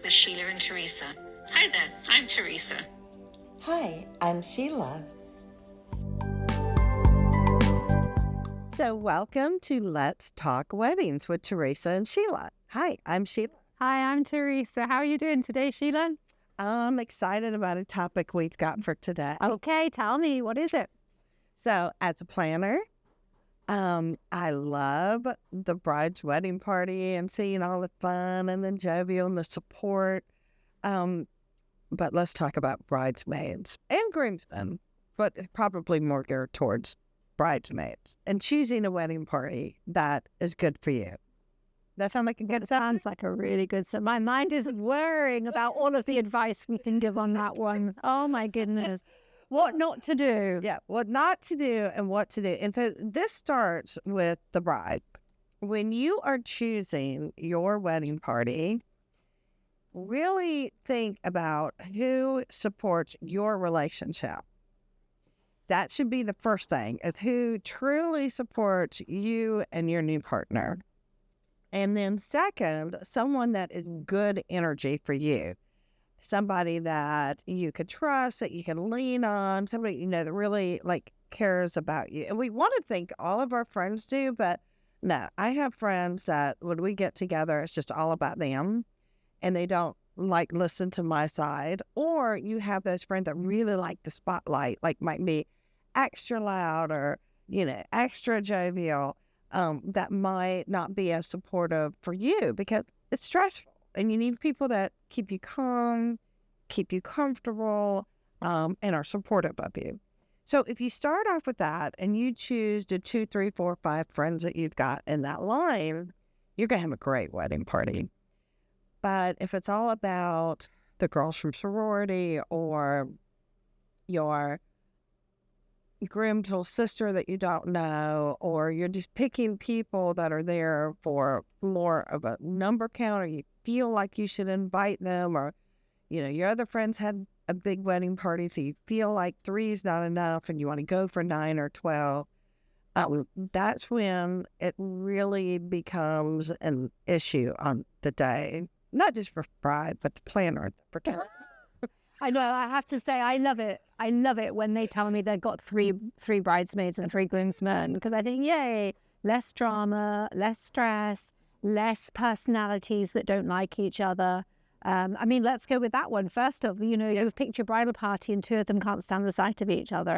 with Sheila and Teresa. Hi there, I'm Teresa. Hi, I'm Sheila. So welcome to Let's Talk Weddings with Teresa and Sheila. Hi, I'm Sheila. Hi, I'm Teresa. How are you doing today, Sheila? I'm excited about a topic we've got for today. Okay, tell me, what is it? So as a planner, I love the bride's wedding party and seeing all the fun and the jovial and the support. But let's talk about bridesmaids and groomsmen, but probably more geared towards bridesmaids and choosing a wedding party that is good for you. That sound like a good Sounds like a really good. So my mind is whirring about all of the advice we can give on that one. Oh my goodness. What not to do. Yeah, what not to do and what to do. And so this starts with the bride. When you are choosing your wedding party, really think about who supports your relationship. That should be the first thing, is who truly supports you and your new partner. And then second, someone that is good energy for you. Somebody that you could trust, that you can lean on, somebody, that really cares about you. And we want to think all of our friends do, but no, I have friends that when we get together, it's just all about them and they don't listen to my side. Or you have those friends that really like the spotlight, might be extra loud or, extra jovial, that might not be as supportive for you because it's stressful. And you need people that keep you calm, keep you comfortable, and are supportive of you. So if you start off with that and you choose the 2, 3, 4, 5 friends that you've got in that line, you're going to have a great wedding party. But if it's all about the girls from sorority or your groom's little sister that you don't know, or you're just picking people that are there for more of a number count, or you feel like you should invite them, or your other friends had a big wedding party, so you feel like 3 is not enough and you want to go for 9 or 12, that's when it really becomes an issue on the day, not just for bride but the planner, for I know, I have to say, I love it. I love it when they tell me they've got three bridesmaids and 3 groomsmen, because I think, yay, less drama, less stress, less personalities that don't like each other. Let's go with that one. First off, you've picked your bridal party and 2 of them can't stand the sight of each other.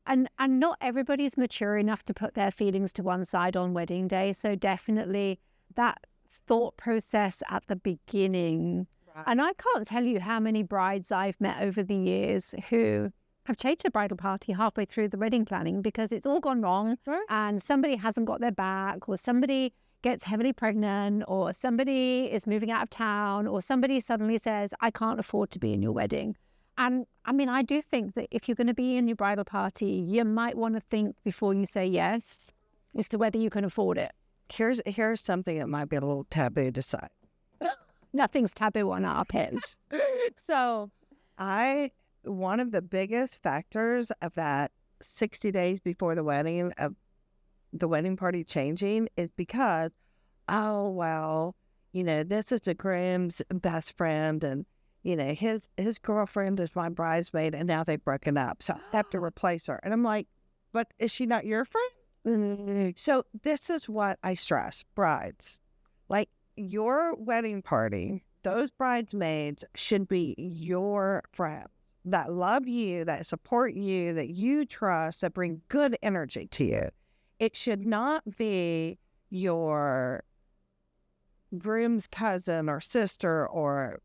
And not everybody's mature enough to put their feelings to one side on wedding day. So definitely that thought process at the beginning. And I can't tell you how many brides I've met over the years who have changed a bridal party halfway through the wedding planning because it's all gone wrong, and somebody hasn't got their back, or somebody gets heavily pregnant, or somebody is moving out of town, or somebody suddenly says, I can't afford to be in your wedding. And I do think that if you're going to be in your bridal party, you might want to think before you say yes as to whether you can afford it. Here's something that might be a little taboo to say. Nothing's taboo on our page. So one of the biggest factors of that 60 days before the wedding, of the wedding party changing, is because, this is the groom's best friend, and, his girlfriend is my bridesmaid, and now they've broken up, so I have to replace her. And I'm like, but is she not your friend? Mm-hmm. So this is what I stress, brides. Your wedding party, those bridesmaids should be your friends that love you, that support you, that you trust, that bring good energy to you. It should not be your groom's cousin or sister or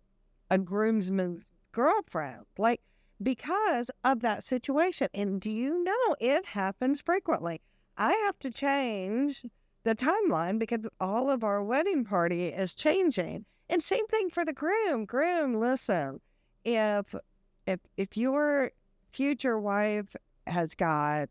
a groomsman's girlfriend, because of that situation. And do you know it happens frequently? I have to change the timeline because all of our wedding party is changing. And same thing for the groom. Listen, if your future wife has got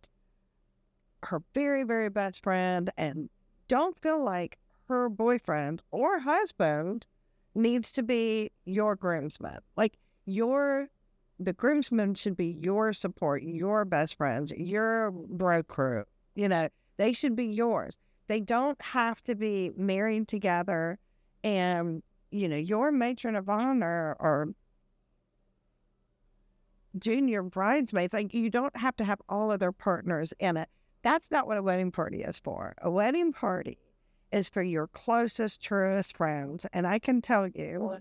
her very, very best friend and don't feel like her boyfriend or husband needs to be your groomsman, the groomsmen should be your support, your best friends, your bro crew. They should be yours. They don't have to be married together and your matron of honor or junior bridesmaids, like you don't have to have all of their partners in it. That's not what a wedding party is for. A wedding party is for your closest, truest friends. And I can tell you,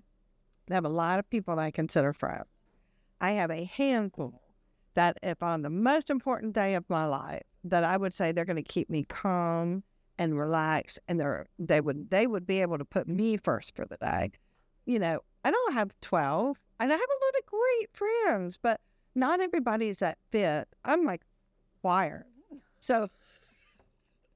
I have a lot of people that I consider friends. I have a handful that if on the most important day of my life, that I would say they're going to keep me calm and relaxed, and they would be able to put me first for the day. I don't have 12, and I have a lot of great friends, but not everybody's that fit. I'm like wired. So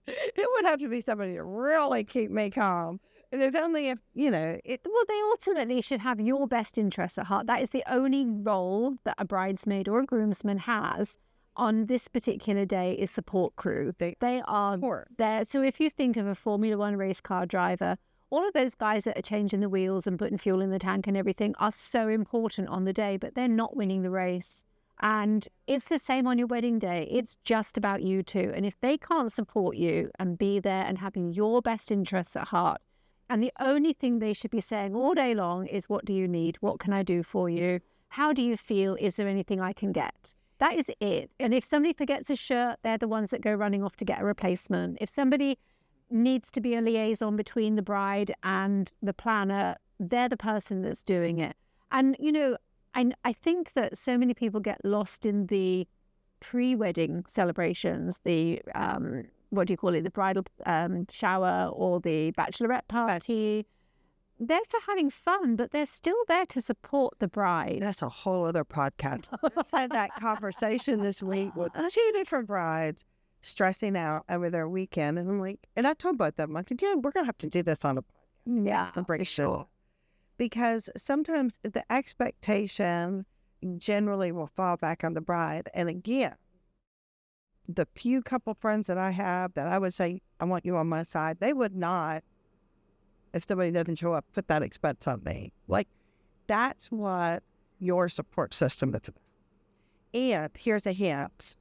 it would have to be somebody to really keep me calm. And it's only if, Well, they ultimately should have your best interests at heart. That is the only role that a bridesmaid or a groomsman has on this particular day is support crew. They are there. So if you think of a Formula One race car driver, all of those guys that are changing the wheels and putting fuel in the tank and everything are so important on the day, but they're not winning the race. And it's the same on your wedding day. It's just about you two. And if they can't support you and be there and having your best interests at heart, and the only thing they should be saying all day long is, what do you need? What can I do for you? How do you feel? Is there anything I can get? That is it. And if somebody forgets a shirt, they're the ones that go running off to get a replacement. If somebody needs to be a liaison between the bride and the planner, they're the person that's doing it. And, I think that so many people get lost in the pre-wedding celebrations, the what do you call it, the bridal shower or the bachelorette party. They're for having fun, but they're still there to support the bride. That's a whole other podcast. I've had that conversation this week with 2 different brides stressing out over their weekend. And I'm like, and I told both of them, I said, we're going to have to do this on a podcast. Yeah, I'm pretty sure. Because sometimes the expectation generally will fall back on the bride. And again, the few couple friends that I have that I would say, I want you on my side, they would not, if somebody doesn't show up, put that expense on me. Like, that's what your support system is about. And here's a hint.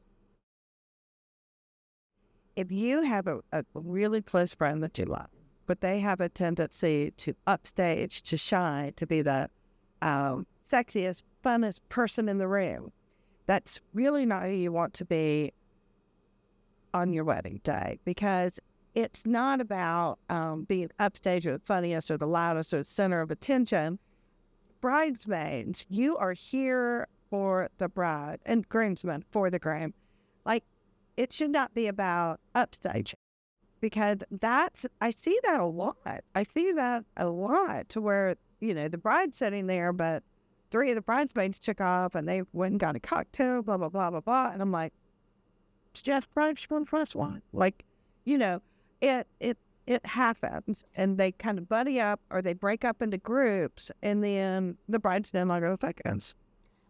If you have a really close friend that you love, but they have a tendency to upstage, to shine, to be the sexiest, funnest person in the room, that's really not who you want to be on your wedding day, because it's not about being upstage or the funniest or the loudest or the center of attention. Bridesmaids, you are here for the bride, and groomsmen for the groom. Like, it should not be about upstage, because I see that a lot. I see that a lot to where, the bride's sitting there, but 3 of the bridesmaids took off and they went and got a cocktail, blah, blah, blah, blah, blah. And I'm like, it's just bridesman plus one. Like, it happens, and they kind of buddy up or they break up into groups, and then the bride's no longer seconds.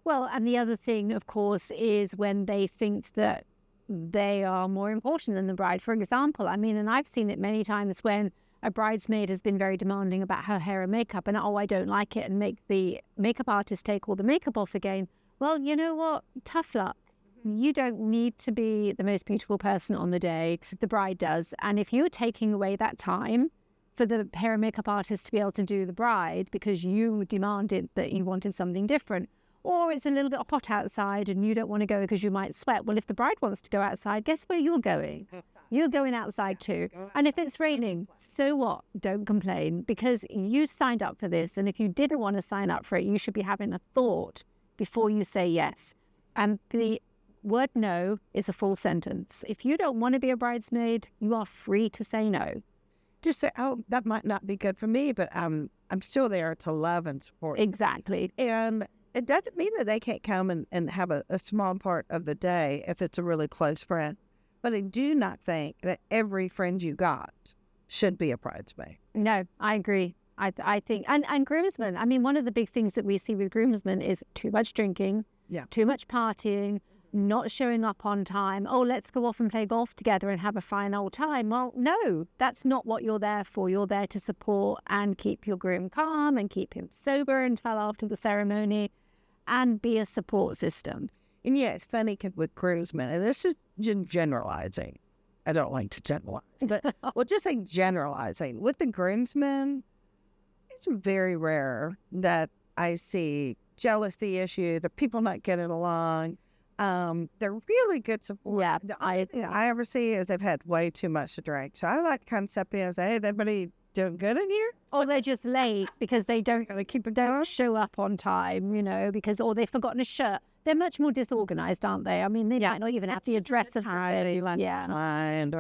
Well, and the other thing, of course, is when they think that they are more important than the bride. For example, and I've seen it many times when a bridesmaid has been very demanding about her hair and makeup, and I don't like it, and make the makeup artist take all the makeup off again. Well, you know what? Tough luck. You don't need to be the most beautiful person on the day. The bride does. And if you're taking away that time for the hair and makeup artist to be able to do the bride because you demanded that you wanted something different, or it's a little bit hot outside and you don't want to go because you might sweat. Well, if the bride wants to go outside, guess where you're going? You're going outside too. And if it's raining, so what? Don't complain, because you signed up for this. And if you didn't want to sign up for it, you should be having a thought before you say yes. And the word no is a full sentence. If you don't want to be a bridesmaid, you are free to say no. Just say, that might not be good for me, but I'm still there to love and support. Exactly. And it doesn't mean that they can't come and have a small part of the day if it's a really close friend. But I do not think that every friend you got should be a bridesmaid. No, I agree. I think, and groomsmen, one of the big things that we see with groomsmen is too much drinking, too much partying, not showing up on time. Oh, let's go off and play golf together and have a fine old time. Well, no, that's not what you're there for. You're there to support and keep your groom calm and keep him sober until after the ceremony, and be a support system. And it's funny with groomsmen, and this is generalizing. I don't like to generalize, but we'll just say generalizing. With the groomsmen, it's very rare that I see jealousy issue, the people not getting along. They're really good support. Yeah, The only thing I ever see is they've had way too much to drink. So I like to kind of step in and say, hey, is everybody doing good in here? Or they're just late because they don't show up on time, or they've forgotten a shirt. They're much more disorganized, aren't they? I mean, they might not even have the address of the mind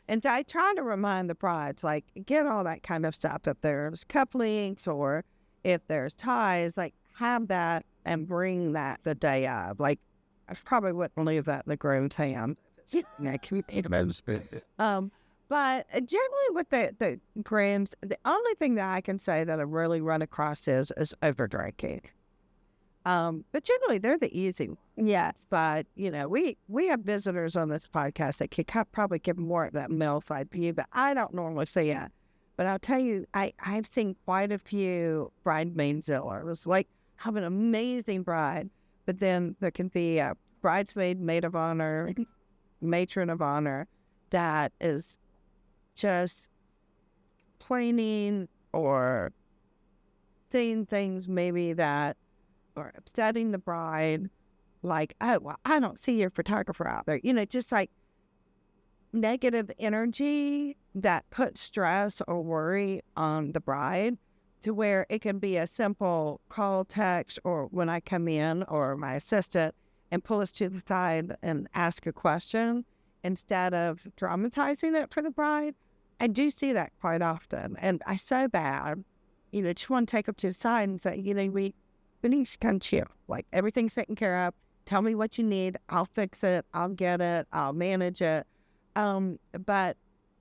and so I try to remind the brides, like, get all that kind of stuff. If there's cufflinks or if there's ties, like, have that and bring that the day of. Like, I probably wouldn't leave that in the groom's hand. But generally with the grooms, the only thing that I can say that I really run across is over drinking. But generally they're the easy ones. Yes. But, we have visitors on this podcast that could probably give more of that male side view, but I don't normally see it. But I'll tell you, I've seen quite a few bridesmaid zillers, like, have an amazing bride, but then there can be a bridesmaid, maid of honor, matron of honor that is just complaining or saying things maybe that are upsetting the bride, like, oh, well, I don't see your photographer out there. Just like negative energy that puts stress or worry on the bride, to where it can be a simple call, text, or when I come in or my assistant and pull us to the side and ask a question instead of dramatizing it for the bride. I do see that quite often. And I so bad, just want to take up to the side and say, we need to come to you. Like, everything's taken care of. Tell me what you need. I'll fix it. I'll get it. I'll manage it. But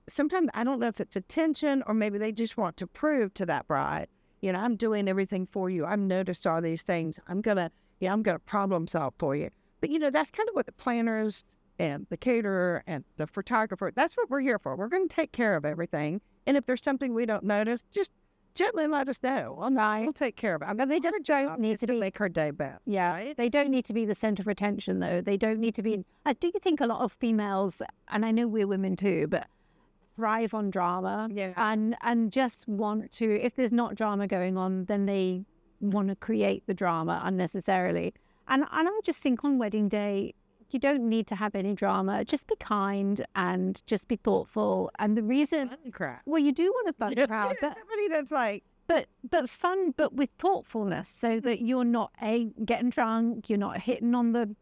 sometimes I don't know if it's attention or maybe they just want to prove to that bride, I'm doing everything for you. I've noticed all these things. I'm going to problem solve for you. But, that's kind of what the planners and the caterer and the photographer, that's what we're here for. We're going to take care of everything. And if there's something we don't notice, just gently let us know. We'll take care of it. But they just don't need to make her day better. Yeah, right? They don't need to be the center of attention, though. They don't need to be. Do you think a lot of females, and I know we're women too, but thrive on drama, and just want to, if there's not drama going on, then they want to create the drama unnecessarily. And I just think on wedding day, you don't need to have any drama. Just be kind and just be thoughtful. And the reason, well, you do want a fun crowd, but somebody that's like, but fun, but with thoughtfulness, so that you're not getting drunk, you're not hitting on the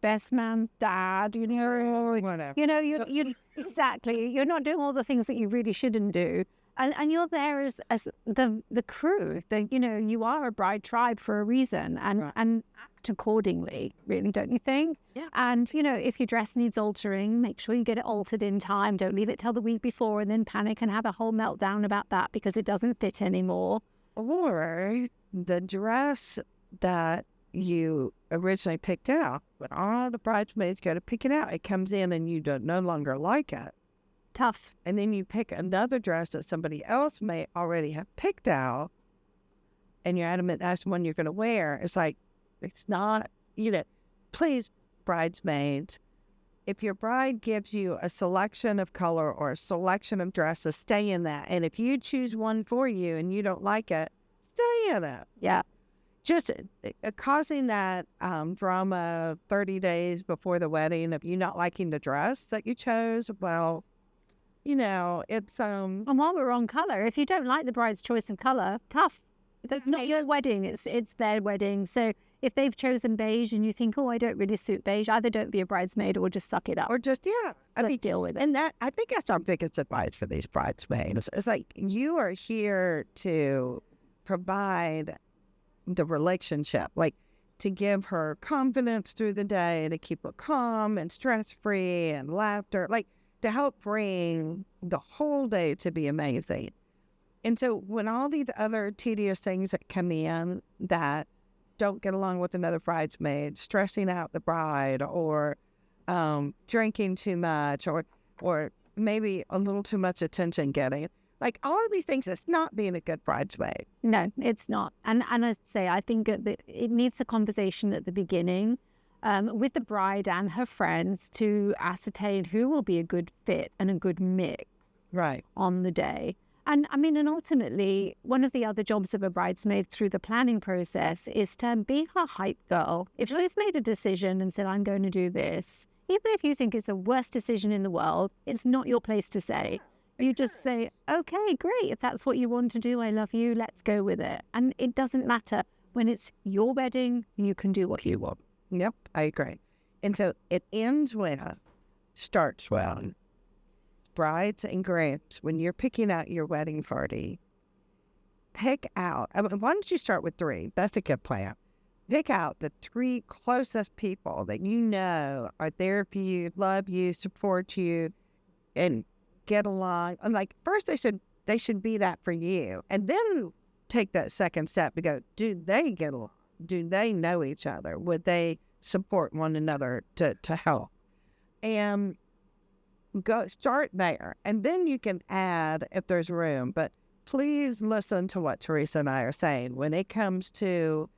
best man's dad, whatever. You exactly. You're not doing all the things that you really shouldn't do. And you're there as the crew. You are a bride tribe for a reason, and act accordingly, really, don't you think? Yeah. And, if your dress needs altering, make sure you get it altered in time. Don't leave it till the week before and then panic and have a whole meltdown about that because it doesn't fit anymore. Or the dress that you originally picked out, when all the bridesmaids go to pick it out, it comes in and you no longer like it. Tough. And then you pick another dress that somebody else may already have picked out, and you're adamant that's the one you're going to wear. It's like, it's not, please, bridesmaids, if your bride gives you a selection of color or a selection of dresses, stay in that. And if you choose one for you and you don't like it, stay in it. Yeah. Just causing that drama 30 days before the wedding of you not liking the dress that you chose, well, it's And while we're on color, if you don't like the bride's choice of color, tough. That's not your wedding. It's their wedding. So if they've chosen beige and you think, oh, I don't really suit beige, either don't be a bridesmaid or just suck it up. Or just, deal with it. And I think that's our biggest advice for these bridesmaids. It's like, you are here to provide the relationship, like to give her confidence through the day, to keep her calm and stress-free and laughter, like to help bring the whole day to be amazing. And so when all these other tedious things that come in that don't get along with another bridesmaid, stressing out the bride, or drinking too much, or maybe a little too much attention getting, like all of these things, it's not being a good bridesmaid. No, it's not. And I say, I think that it needs a conversation at the beginning with the bride and her friends to ascertain who will be a good fit and a good mix right on the day. And I mean, and ultimately, one of the other jobs of a bridesmaid through the planning process is to be her hype girl. If she's made a decision and said, I'm going to do this, even if you think it's the worst decision in the world, it's not your place to say. You just say, okay, great. If that's what you want to do, I love you. Let's go with it. And it doesn't matter. When it's your wedding, you can do what you want. Yep, I agree. And so it ends well, starts well. Brides and grooms, when you're picking out your wedding party, pick out, why don't you start with 3? That's a good plan. Pick out the 3 closest people that you know are there for you, love you, support you, and get along. And like, first they should be that for you. And then take that second step to go, do they get along? Do they know each other? Would they support one another to help? And go start there, and then you can add if there's room. But please listen to what Teresa and I are saying when it comes to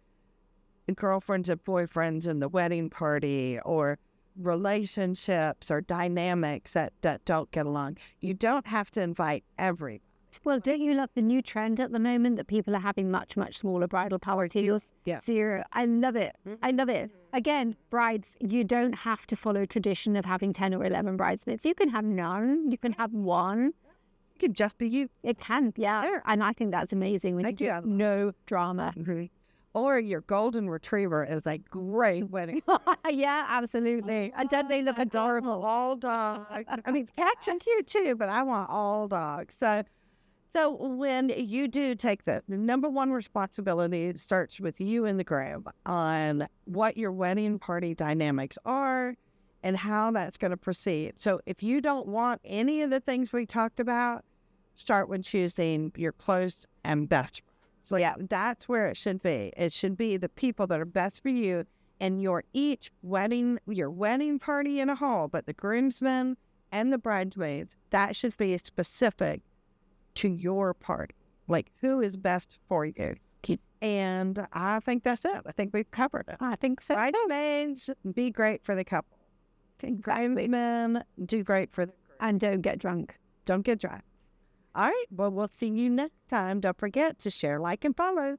girlfriends and boyfriends in the wedding party, or relationships or dynamics that don't get along. You don't have to invite everybody. Well, don't you love the new trend at the moment that people are having much, much smaller bridal parties? Yeah. So I love it. I love it. Again, brides, you don't have to follow tradition of having 10 or 11 bridesmaids. You can have none. You can have one. It could just be you. It can, yeah. And I think that's amazing when you do no drama. Or your golden retriever is a great wedding. Yeah, absolutely. And don't they look adorable? All dogs. I mean, cats are cute too, but I want all dogs. So when you do take the number one responsibility, starts with you and the groom on what your wedding party dynamics are and how that's going to proceed. So if you don't want any of the things we talked about, start with choosing your close and best. So yeah, that's where it should be. It should be the people that are best for you and your wedding party in a whole, but the groomsmen and the bridesmaids, that should be specific to your party, like who is best for you. And I think that's it. I think we've covered it. I think so. Bridesmaids, be great for the couple. Groomsmen, do great for the group. And don't get drunk. Don't get drunk. All right. Well, we'll see you next time. Don't forget to share, like, and follow.